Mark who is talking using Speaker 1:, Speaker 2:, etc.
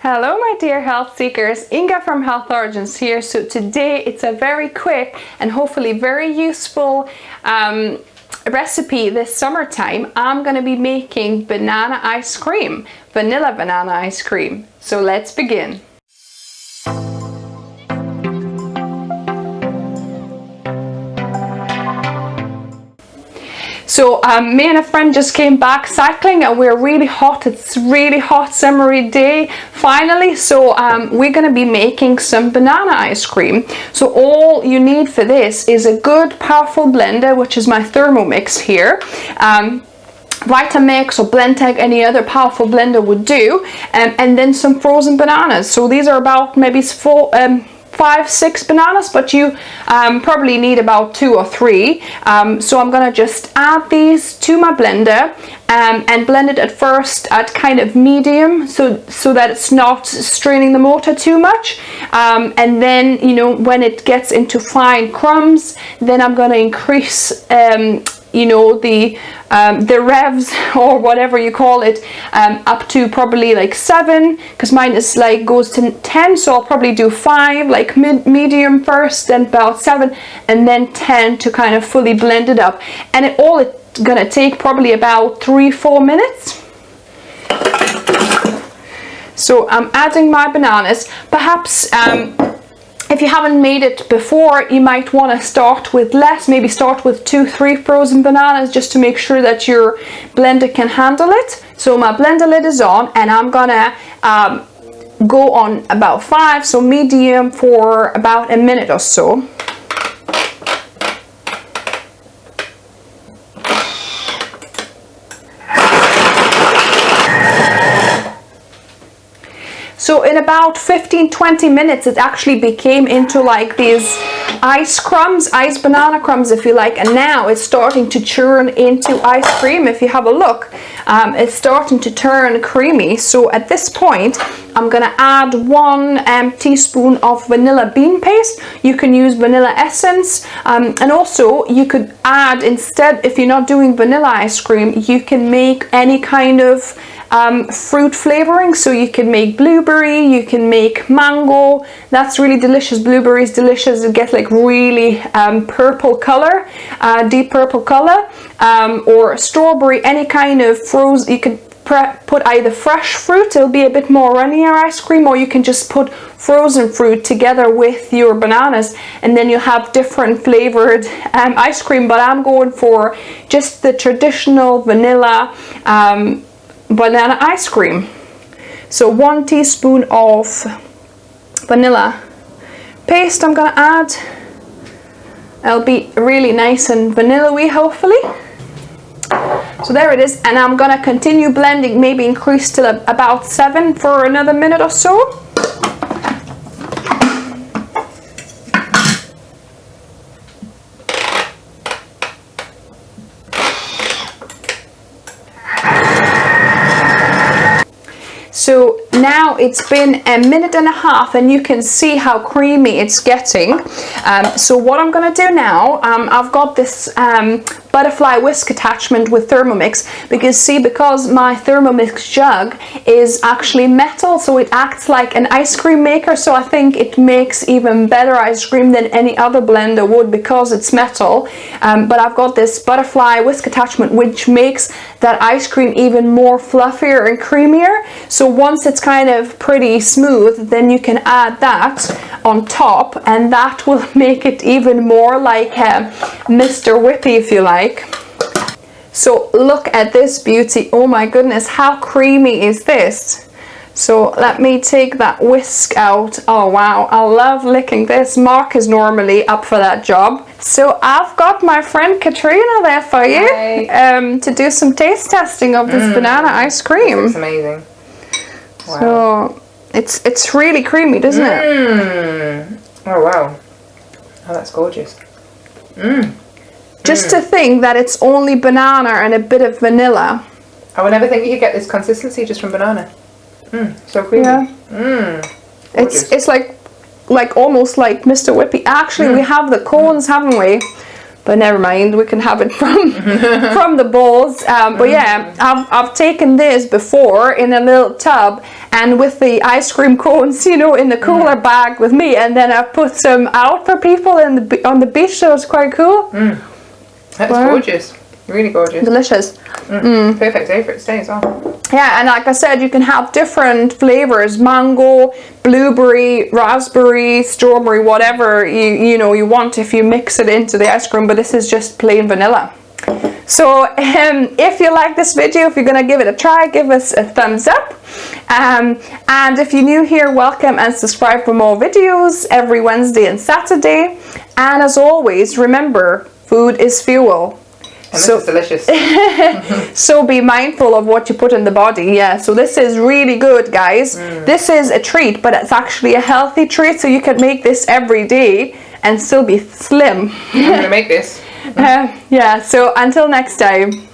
Speaker 1: Hello my dear health seekers, Inga from Health Origins here. So today it's a very quick and hopefully very useful recipe this summertime. I'm going to be making banana ice cream, vanilla banana ice cream. So let's begin. So me and a friend just came back cycling and we're really hot. It's really hot summery day finally. So we're going to be making some banana ice cream. So all you need for this is a good powerful blender, which is my Thermomix here. Vitamix or Blendtec, any other powerful blender would do, and then some frozen bananas. So these are about maybe 5-6 bananas, but you probably need about 2 or 3. So I'm gonna just add these to my blender and blend it at first at kind of medium, so that it's not straining the motor too much. And then, you know, when it gets into fine crumbs, then I'm gonna increase you know, the revs or whatever you call it, up to probably like 7, because mine is like goes to 10, so I'll probably do 5 like medium first, then about 7, and then 10 to kind of fully blend it up. And it's gonna take probably about 3-4 minutes. So I'm adding my bananas. Perhaps if you haven't made it before, you might want to start with less, maybe start with 2-3 frozen bananas, just to make sure that your blender can handle it. So my blender lid is on and I'm gonna go on about 5, so medium, for about a minute or so. So in about 15-20 minutes, it actually became into like these ice banana crumbs if you like, and now it's starting to churn into ice cream. If you have a look, it's starting to turn creamy. So at this point, I'm gonna add 1 teaspoon of vanilla bean paste. You can use vanilla essence, and also you could add, instead, if you're not doing vanilla ice cream, you can make any kind of fruit flavoring. So you can make blueberry, you can make mango. That's really delicious. Blueberry is delicious. It gets like really purple color, deep purple color, or strawberry, any kind of frozen. You could put either fresh fruit, it'll be a bit more runnier ice cream, or you can just put frozen fruit together with your bananas, and then you'll have different flavored ice cream. But I'm going for just the traditional vanilla banana ice cream. So 1 teaspoon of vanilla paste I'm gonna add. It'll be really nice and vanilla-y, hopefully. So there it is, and I'm gonna continue blending, maybe increase till about 7 for another minute or so. So now it's been 1.5 minutes, and you can see how creamy it's getting. So what I'm going to do now, I've got this butterfly whisk attachment with Thermomix, because my Thermomix jug is actually metal, so it acts like an ice cream maker. So I think it makes even better ice cream than any other blender would, because it's metal. But I've got this butterfly whisk attachment which makes that ice cream even more fluffier and creamier. So once it's kind of pretty smooth, then you can add that on top, and that will make it even more like Mr. Whippy, if you like. So look at this beauty. Oh my goodness, how creamy is this? So let me take that whisk out. Oh wow, I love licking this. Mark is normally up for that job. So I've got my friend Katrina there for you.
Speaker 2: Hi.
Speaker 1: To do some taste testing of this banana ice cream.
Speaker 2: It's amazing. Wow.
Speaker 1: So it's really creamy, doesn't it?
Speaker 2: Oh wow. Oh, that's gorgeous.
Speaker 1: Just to think that it's only banana and a bit of vanilla.
Speaker 2: I would never think you could get this consistency just from banana. So creamy.
Speaker 1: Yeah. It's like almost like Mr. Whippy. Actually, we have the cones, haven't we? but never mind, we can have it from from the bowls. But yeah, I've taken this before in a little tub and with the ice cream cones, you know, in the cooler bag with me, and then I've put some out for people on the beach, so it's quite cool.
Speaker 2: That's gorgeous. Really gorgeous.
Speaker 1: Delicious.
Speaker 2: Perfect day for it today as well.
Speaker 1: Yeah, and like I said, you can have different flavors: mango, blueberry, raspberry, strawberry, whatever you know you want if you mix it into the ice cream. But this is just plain vanilla. So if you like this video, if you're gonna give it a try, give us a thumbs up. And if you're new here, welcome and subscribe for more videos every Wednesday and Saturday. And as always, remember, food is fuel.
Speaker 2: And this is delicious.
Speaker 1: So be mindful of what you put in the body. Yeah, so this is really good, guys. This is a treat, but it's actually a healthy treat, so you can make this every day and still be slim.
Speaker 2: I'm gonna make this.
Speaker 1: Yeah, so until next time.